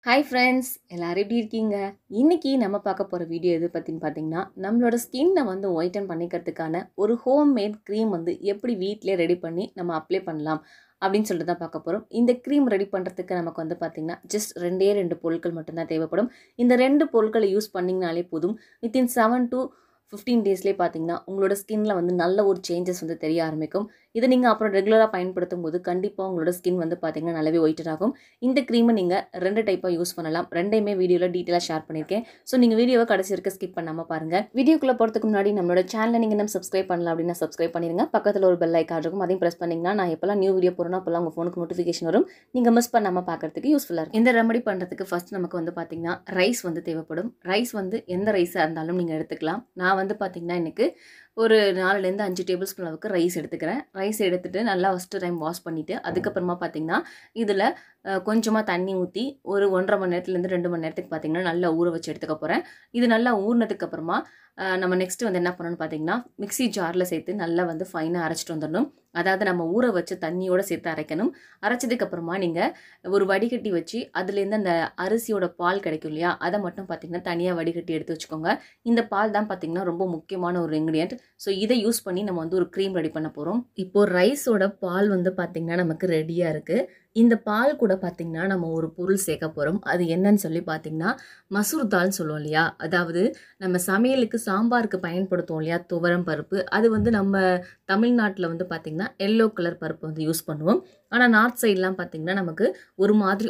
Hi friends, எல்லாரும் எப்படி இருக்கீங்க? இன்னைக்கு நம்ம பார்க்க போற வீடியோ எது பத்தின்னு பார்த்தீங்கன்னா, நம்மளோட ஸ்கின்னை வந்து ஒயிட்டன் பண்ணிக்கிறதுக்கான ஒரு ஹோம்மேட் க்ரீம் வந்து எப்படி வீட்டிலே ரெடி பண்ணி நம்ம அப்ளை பண்ணலாம் அப்படின்னு சொல்லிட்டு தான் பார்க்க போகிறோம். இந்த க்ரீம் ரெடி பண்ணுறதுக்கு நமக்கு வந்து பார்த்திங்கன்னா ஜஸ்ட் ரெண்டு பொருட்கள் மட்டும்தான் தேவைப்படும். இந்த 2 பொருட்களை யூஸ் பண்ணிங்கனாலே போதும். வித்தின் 7 to 15 டேஸ்லேயே பார்த்தீங்கன்னா உங்களோட ஸ்கின்ல வந்து நல்ல ஒரு சேஞ்சஸ் வந்து தெரிய ஆரம்பிக்கும். இதை நீங்கள் அப்புறம் ரெகுலராக பயன்படுத்தும் போது கண்டிப்பாக உங்களோட ஸ்கின் வந்து பார்த்தீங்கன்னா நல்லாவே ஒயிட்டர் ஆகும். இந்த க்ரீமை நீங்கள் 2 டைப்பாக யூஸ் பண்ணலாம். ரெண்டையுமே வீடியோவில் டீட்டெயிலாக ஷேர் பண்ணியிருக்கேன். ஸோ நீங்கள் வீடியோவை கடைசி இருக்க ஸ்கிப் பண்ணாமல் பாருங்கள். வீடியோக்குள்ளே போகிறதுக்கு முன்னாடி நம்மளோட சேனலை நீங்கள் இன்னும் சப்ஸ்கிரைப் பண்ணலாம் அப்படின்னா சப்ஸ்கிரைப் பண்ணிடுங்க. பக்கத்தில் ஒரு பெல் ஐக்கான் இருக்கும், அதையும் ப்ரெஸ் பண்ணிங்கன்னா நான் எப்போல்லாம் நியூ வீடியோ போகிறோன்னா அப்போல்லாம் உங்கள் ஃபோனுக்கு நோட்டிஃபிகேஷன் வரும். நீங்கள் மிஸ் பண்ணாமல் பார்க்குறதுக்கு யூஸ்ஃபுல்லாக இருக்கும். இந்த ரெமடி பண்ணுறதுக்கு ஃபர்ஸ்ட் நமக்கு வந்து பார்த்தீங்கன்னா ரைஸ் வந்து தேவைப்படும். ரைஸ் வந்து எந்த ரைஸாக இருந்தாலும் நீங்கள் எடுத்துக்கலாம். நான் வந்து பார்த்தீங்கன்னா எனக்கு ஒரு 4லேருந்து 5 டேபிள் ஸ்பூன் அளவுக்கு ரைஸ் எடுத்துக்கிறேன். ரைஸ் எடுத்துகிட்டு நல்லா ஃபஸ்ட்டு டைம் வாஷ் பண்ணிவிட்டு அதுக்கப்புறமா பார்த்தீங்கன்னா இதில் கொஞ்சமாக தண்ணி ஊற்றி ஒரு 1.5 மணி நேரத்துலேருந்து 2 மணி நேரத்துக்கு பார்த்தீங்கன்னா நல்லா ஊற வச்சு எடுத்துக்க போகிறேன். இது நல்லா ஊறினதுக்கப்புறமா நம்ம நெக்ஸ்ட்டு வந்து என்ன பண்ணணும்னு பார்த்தீங்கன்னா மிக்ஸி ஜாரில் சேர்த்து நல்லா வந்து ஃபைனாக அரைச்சிட்டு வந்துடணும். அதாவது நம்ம ஊற வச்ச தண்ணியோடு சேர்த்து அரைக்கணும். அரைச்சதுக்கப்புறமா நீங்கள் ஒரு வடிகட்டி வச்சு அதுலேருந்து அந்த அரிசியோட பால் கிடைக்கும் இல்லையா, அதை மட்டும் பார்த்தீங்கன்னா தனியாக வடிகட்டி எடுத்து வச்சுக்கோங்க. இந்த பால் தான் பார்த்தீங்கன்னா ரொம்ப முக்கியமான ஒரு இன்க்ரீடியன்ட். ஸோ இதை யூஸ் பண்ணி நம்ம வந்து ஒரு க்ரீம் ரெடி பண்ண போகிறோம். இப்போது ரைஸோட பால் வந்து பார்த்திங்கன்னா நமக்கு ரெடியாக இருக்குது. இந்த பால் கூட பார்த்திங்கன்னா நம்ம ஒரு பொருள் சேர்க்க போகிறோம். அது என்னன்னு சொல்லி பார்த்திங்கன்னா மசூர் தால்னு சொல்லுவோம் இல்லையா, அதாவது நம்ம சமையலுக்கு சாம்பாருக்கு பயன்படுத்துவோம் இல்லையா துவரம் பருப்பு. அது வந்து நம்ம தமிழ்நாட்டில் வந்து பார்த்திங்கன்னா எல்லோ கலர் பருப்பு வந்து யூஸ் பண்ணுவோம். ஆனால் நார்த் சைட்லாம் பார்த்திங்கன்னா நமக்கு ஒரு மாதிரி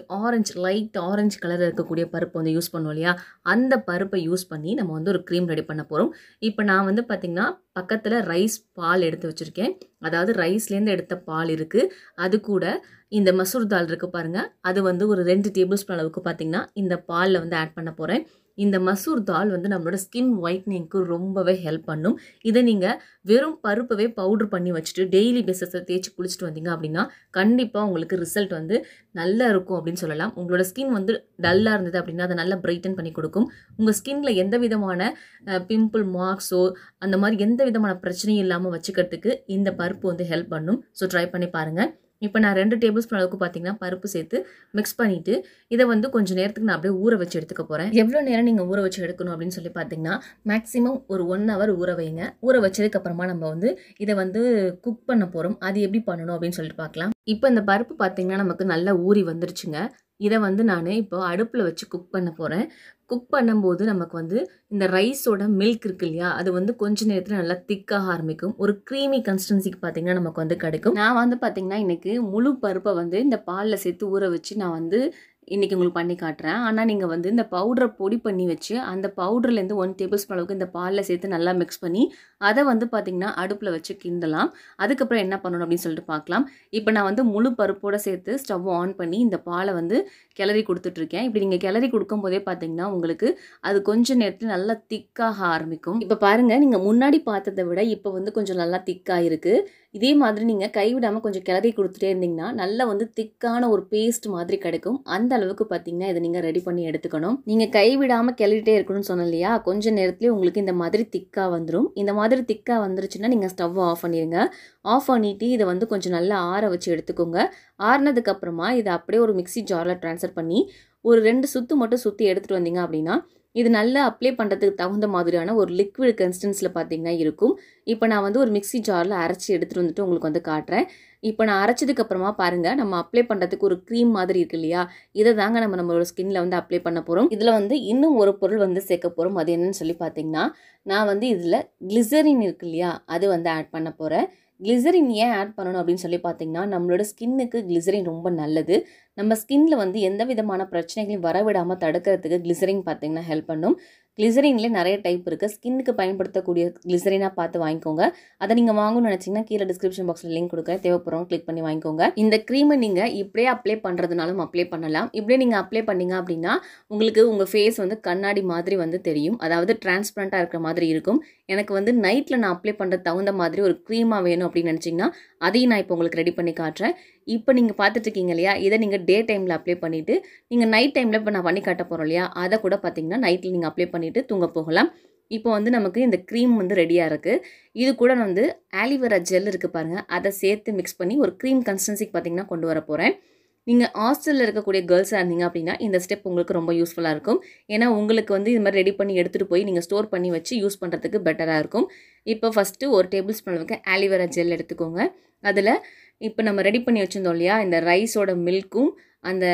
லைட் ஆரஞ்சு கலர் இருக்கக்கூடிய பருப்பு வந்து யூஸ் பண்ணுவோம் இல்லையா, அந்த பருப்பை யூஸ் பண்ணி நம்ம வந்து ஒரு க்ரீம் ரெடி பண்ண போகிறோம். இப்போ நான் வந்து பார்த்திங்கன்னா பக்கத்தில் ரைஸ் பால் எடுத்து வச்சுருக்கேன். அதாவது ரைஸ்லேருந்து எடுத்த பால் இருக்குது. அது கூட இந்த மசூர் தால் இருக்குது பாருங்கள், அது வந்து ஒரு 2 டேபிள் ஸ்பூன் அளவுக்கு பார்த்திங்கன்னா இந்த பாலில் வந்து ஆட் பண்ண போகிறேன். இந்த மசூர் தால் வந்து நம்மளோட ஸ்கின் ஒயிட்னிங்க்கு ரொம்பவே ஹெல்ப் பண்ணும். இதை நீங்கள் வெறும் பருப்பவே பவுட்ரு பண்ணி வச்சுட்டு டெய்லி பேஸஸில் தேய்ச்சி குளிச்சுட்டு வந்தீங்க அப்படின்னா கண்டிப்பாக உங்களுக்கு ரிசல்ட் வந்து நல்லா இருக்கும் அப்படின்னு சொல்லலாம். உங்களோட ஸ்கின் வந்து டல்லாக இருந்தது அப்படின்னா அதை நல்லா பிரைட்டன் பண்ணி கொடுக்கும். உங்கள் ஸ்கின்ல எந்த விதமான பிம்பிள் மார்க்ஸோ அந்த மாதிரி எந்த விதமான பிரச்சனையும் இல்லாமல் வச்சுக்கிறதுக்கு இந்த பருப்பு வந்து ஹெல்ப் பண்ணும். ஸோ ட்ரை பண்ணி பாருங்கள். இப்போ நான் 2 டேபிள் ஸ்பூன் அளவுக்கு பார்த்தீங்கன்னா பருப்பு சேர்த்து மிக்ஸ் பண்ணிவிட்டு இதை வந்து கொஞ்சம் நேரத்துக்கு நான் அப்படியே ஊற வச்சு எடுத்துக்க போகிறேன். எவ்வளோ நேரம் நீங்கள் ஊற வச்சு எடுக்கணும் அப்படின்னு சொல்லி பார்த்தீங்கன்னா மேக்ஸிமம் ஒரு 1 hour ஊற வைங்க. ஊற வச்சதுக்கப்புறமா நம்ம வந்து இதை வந்து குக் பண்ண போகிறோம். அது எப்படி பண்ணணும் அப்படின்னு சொல்லிட்டு பார்க்கலாம். இப்போ இந்த பருப்பு பார்த்தீங்கன்னா நமக்கு நல்லா ஊறி வந்துருச்சுங்க. இதை வந்து நான் இப்போ அடுப்பில் வச்சு குக் பண்ண போகிறேன். குக் பண்ணும்போது நமக்கு வந்து இந்த ரைஸோட மில்க் இருக்கு இல்லையா, அது வந்து கொஞ்ச நேரத்தில் நல்லா திக்காக ஆரம்பிக்கும். ஒரு க்ரீமி கன்சிஸ்டன்சிக்கு பார்த்தீங்கன்னா நமக்கு வந்து கிடைக்கும். நான் வந்து பார்த்தீங்கன்னா இன்றைக்கி முழு பருப்பை வந்து இந்த பாலில் சேர்த்து ஊற வச்சு நான் வந்து இன்றைக்கி உங்களுக்கு பண்ணி காட்டுறேன். ஆனால் நீங்கள் வந்து இந்த பவுடரை பொடி பண்ணி வச்சு அந்த பவுடர்லேருந்து 1 டேபிள் ஸ்பூன் அளவுக்கு இந்த பாலில் சேர்த்து நல்லா மிக்ஸ் பண்ணி அதை வந்து பார்த்திங்கன்னா அடுப்பில் வச்சு கிண்டலாம். அதுக்கப்புறம் என்ன பண்ணணும் அப்படின்னு சொல்லிட்டு பார்க்கலாம். இப்போ நான் வந்து முழு பருப்போடு சேர்த்து ஸ்டவ் ஆன் பண்ணி இந்த பாலை வந்து கிளறி கொடுத்துட்ருக்கேன். இப்படி நீங்கள் கிளறி கொடுக்கும் போதே பார்த்தீங்கன்னா உங்களுக்கு அது கொஞ்சம் நேரத்தில் நல்லா திக்காக ஆரம்பிக்கும். இப்போ பாருங்கள், நீங்கள் முன்னாடி பார்த்ததை விட இப்போ வந்து கொஞ்சம் நல்லா திக்காக இருக்குது. இதே மாதிரி நீங்கள் கைவிடாமல் கொஞ்சம் கிளறி கொடுத்துட்டே இருந்தீங்கன்னா நல்லா வந்து திக்கான ஒரு பேஸ்ட் மாதிரி கிடைக்கும். அந்த அளவுக்கு பார்த்தீங்கன்னா இதை நீங்கள் ரெடி பண்ணி எடுத்துக்கணும். நீங்கள் கைவிடாமல் கிளறிட்டே இருக்கணும்னு சொன்னோம் இல்லையா, கொஞ்சம் நேரத்துலேயே உங்களுக்கு இந்த மாதிரி திக்காக வந்துடும். இந்த மாதிரி திக்காக வந்துருச்சுன்னா நீங்கள் ஸ்டவ் ஆஃப் பண்ணிடுங்க. ஆஃப் பண்ணிவிட்டு இதை வந்து கொஞ்சம் நல்லா ஆற வச்சு எடுத்துக்கோங்க. ஆறினதுக்கப்புறமா இதை அப்படியே ஒரு மிக்ஸி ஜாரில் ட்ரான்ஸ்ஃபர் பண்ணி ஒரு 2 சுற்று மட்டும் சுற்றி எடுத்துகிட்டு வந்தீங்க அப்படின்னா இது நல்லா அப்ளை பண்ணுறதுக்கு தகுந்த மாதிரியான ஒரு லிக்விட் கன்சிஸ்டன்ஸில் பார்த்தீங்கன்னா இருக்கும். இப்போ நான் வந்து ஒரு மிக்ஸி ஜாரில் அரைச்சி எடுத்துகிட்டு வந்துட்டு உங்களுக்கு வந்து காட்டுறேன். இப்போ நான் அரைச்சதுக்கப்புறமா பாருங்கள், நம்ம அப்ளை பண்ணுறதுக்கு ஒரு க்ரீம் மாதிரி இருக்கு இல்லையா, இதை தாங்க நம்மளோட ஸ்கின்ல வந்து அப்ளை பண்ண போகிறோம். இதில் வந்து இன்னும் ஒரு பொருள் வந்து சேர்க்க போகிறோம். அது என்னன்னு சொல்லி பார்த்தீங்கன்னா நான் வந்து இதில் கிளிசரின் இருக்கு இல்லையா, அது வந்து ஆட் பண்ண போகிறேன். கிளிசரின் ஏன் ஆட் பண்ணணும் அப்படின்னு சொல்லி பார்த்தீங்கன்னா நம்மளோட ஸ்கின்னுக்கு கிளிசரின் ரொம்ப நல்லது. நம்ம ஸ்கின்ல வந்து எந்த விதமான பிரச்சனைகளையும் வரவிடாமல் தடுக்கிறதுக்கு கிளிசரின் பார்த்தீங்கன்னா ஹெல்ப் பண்ணும். கிளிசரின்லேயே நிறைய டைப் இருக்குது. ஸ்கின்னுக்கு பயன்படுத்தக்கூடிய கிளிசரினாக பார்த்து வாங்கிக்கோங்க. அதை நீங்கள் வாங்கணும்னு நினச்சிங்கன்னா கீழே டிஸ்கிரிப்ஷன் பாக்ஸில் லிங்க் கொடுக்குறேன், தேவைப்படுறவங்க கிளிக் பண்ணி வாங்கிக்கோங்க. இந்த க்ரீமை நீங்கள் இப்படியே அப்ளை பண்ணுறதுனாலும் அப்ளை பண்ணலாம். இப்படியே நீங்கள் அப்ளை பண்ணிங்க அப்படின்னா உங்களுக்கு உங்கள் ஃபேஸ் வந்து கண்ணாடி மாதிரி வந்து தெரியும், அதாவது டிரான்ஸ்பரண்ட்டாக இருக்கிற மாதிரி இருக்கும். எனக்கு வந்து நைட்டில் நான் அப்ளை பண்ணுறது தகுந்த மாதிரி ஒரு க்ரீமாக வேணும் அப்படின்னு நினச்சிங்கன்னா அதையும் நான் இப்போ உங்களுக்கு ரெடி பண்ணி காட்டுறேன். இப்போ நீங்கள் பார்த்துட்ருக்கீங்க இல்லையா, இதை நீங்கள் டே டைமில் அப்ளை பண்ணிவிட்டு நீங்கள் நைட் டைமில் இப்போ நான் பண்ணி காட்ட போகிறோம் இல்லையா, அதை கூட பார்த்தீங்கன்னா நைட்டில் நீங்கள் அப்ளை பண்ணிவிட்டு தூங்க போகலாம். இப்போ வந்து நமக்கு இந்த க்ரீம் வந்து ரெடியாக இருக்குது. இது கூட நான் வந்து ஆலிவேரா ஜெல் இருக்குது பாருங்கள், அதை சேர்த்து மிக்ஸ் பண்ணி ஒரு க்ரீம் கன்சிஸ்டன்சிக்கு பார்த்தீங்கன்னா கொண்டு வர போகிறேன். நீங்கள் ஹாஸ்டலில் இருக்கக்கூடிய கேர்ள்ஸாக இருந்தீங்க அப்படின்னா இந்த ஸ்டெப் உங்களுக்கு ரொம்ப யூஸ்ஃபுல்லாக இருக்கும். ஏன்னா உங்களுக்கு வந்து இது மாதிரி ரெடி பண்ணி எடுத்துகிட்டு போய் நீங்கள் ஸ்டோர் பண்ணி வச்சு யூஸ் பண்ணுறதுக்கு பெட்டராக இருக்கும். இப்போ ஃபஸ்ட்டு ஒரு டேபிள் ஸ்பூன் அளவுக்கு ஆலிவேரா ஜெல் எடுத்துக்கோங்க. அதில் இப்போ நம்ம ரெடி பண்ணி வச்சுருந்தோம் இல்லையா, இந்த ரைஸோட மில்க்கும் அந்த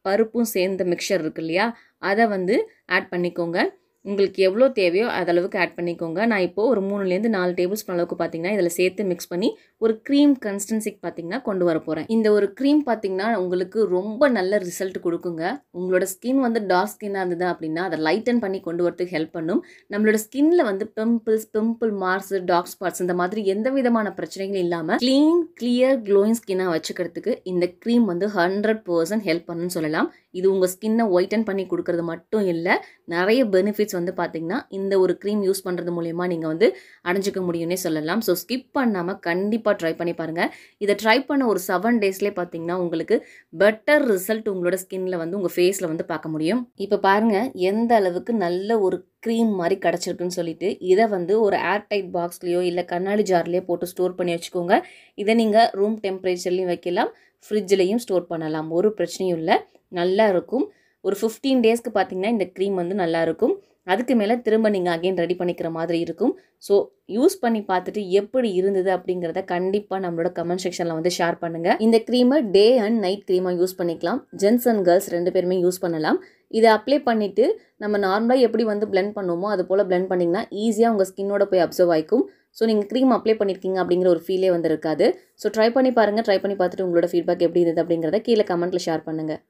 பருப்பும் சேர்ந்த மிக்சர் இருக்கு இல்லையா, அதை வந்து ஆட் பண்ணிக்கோங்க. உங்களுக்கு எவ்வளோ தேவையோ அதளவுக்கு ஆட் பண்ணிக்கோங்க. நான் இப்போது ஒரு 3லேருந்து 4 டேபிள் ஸ்பூன் அளவுக்கு பார்த்தீங்கன்னா இதில் சேர்த்து மிக்ஸ் பண்ணி ஒரு க்ரீம் கன்சிஸ்டன்சிக்கு பார்த்தீங்கன்னா கொண்டு வர போகிறேன். இந்த ஒரு க்ரீம் பார்த்தீங்கன்னா உங்களுக்கு ரொம்ப நல்ல ரிசல்ட் கொடுக்குங்க. உங்களோட ஸ்கின் வந்து டார்க் ஸ்கின்னாக இருந்தது அப்படின்னா அதை லைட்டன் பண்ணி கொண்டு வரதுக்கு ஹெல்ப் பண்ணும். நம்மளோட ஸ்கின்ல வந்து பிம்பிள் மார்க்ஸ், டார்க் ஸ்பாட்ஸ் இந்த மாதிரி எந்த விதமான பிரச்சனைகளும் இல்லாமல் க்ளீன் கிளியர் க்ளோயிங் ஸ்கின்னாக வச்சுக்கிறதுக்கு இந்த க்ரீம் வந்து 100% ஹெல்ப் பண்ணுன்னு சொல்லலாம். இது உங்கள் ஸ்கின்னை ஒயிட்டன் பண்ணி கொடுக்கறது மட்டும் இல்லை, நிறைய பெனிஃபிட்ஸ் வந்து பார்த்தீங்கன்னா இந்த ஒரு க்ரீம் யூஸ் பண்ணுறது மூலமா நீங்கள் வந்து அடைஞ்சிக்க முடியும்னே சொல்லலாம். ஸோ ஸ்கிப் பண்ணாமல் கண்டிப்பாக ட்ரை பண்ணி பாருங்கள். இதை ட்ரை பண்ண ஒரு 7 டேஸ்லேயே பார்த்தீங்கன்னா உங்களுக்கு பெட்டர் ரிசல்ட் உங்களோட ஸ்கின்ல வந்து உங்கள் ஃபேஸில் வந்து பார்க்க முடியும். இப்போ பாருங்கள் எந்த அளவுக்கு நல்ல ஒரு க்ரீம் மாதிரி கிடச்சிருக்குன்னு சொல்லிட்டு இதை வந்து ஒரு ஏர்டைட் பாக்ஸ்லேயோ இல்லை கண்ணாடி ஜார்லேயோ போட்டு ஸ்டோர் பண்ணி வச்சுக்கோங்க. இதை நீங்கள் ரூம் டெம்பரேச்சர்லையும் வைக்கலாம், ஃப்ரிட்ஜ்லையும் ஸ்டோர் பண்ணலாம், ஒரு பிரச்சனையும் இல்லை, நல்லா இருக்கும். ஒரு 15 டேஸ்க்கு பார்த்தீங்கன்னா இந்த க்ரீம் வந்து நல்லா இருக்கும். அதுக்கு மேலே திரும்ப நீங்கள் அகைன் ரெடி பண்ணிக்கிற மாதிரி இருக்கும். ஸோ யூஸ் பண்ணி பார்த்துட்டு எப்படி இருந்தது அப்படிங்கிறத கண்டிப்பாக நம்மளோட கமெண்ட் செக்ஷனில் வந்து ஷேர் பண்ணுங்கள். இந்த க்ரீமை டே அண்ட் நைட் க்ரீமாக யூஸ் பண்ணிக்கலாம். ஜென்ஸ் அண்ட் கேர்ள்ஸ் 2 பேருமே யூஸ் பண்ணலாம். இதை அப்ளை பண்ணிவிட்டு நம்ம நார்மலாக எப்படி வந்து பிளெண்ட் பண்ணுவோமோ அது போல் பிளெண்ட் பண்ணிங்கன்னா ஈஸியாக உங்கள் ஸ்கின்னோட போய் அப்சர்வ் ஆகிக்கும். ஸோ நீங்கள் க்ரீம் அப்ளை பண்ணியிருக்கீங்க அப்படிங்கிற ஒரு ஃபீலே வந்து இருக்காது. ஸோ ட்ரை பண்ணி பாருங்கள். ட்ரை பண்ணி பார்த்துட்டு உங்களோட ஃபீட்பேக் எப்படி இருந்தது அப்படிங்கிறத கீழே கமெண்ட்டில் ஷேர் பண்ணுங்கள்.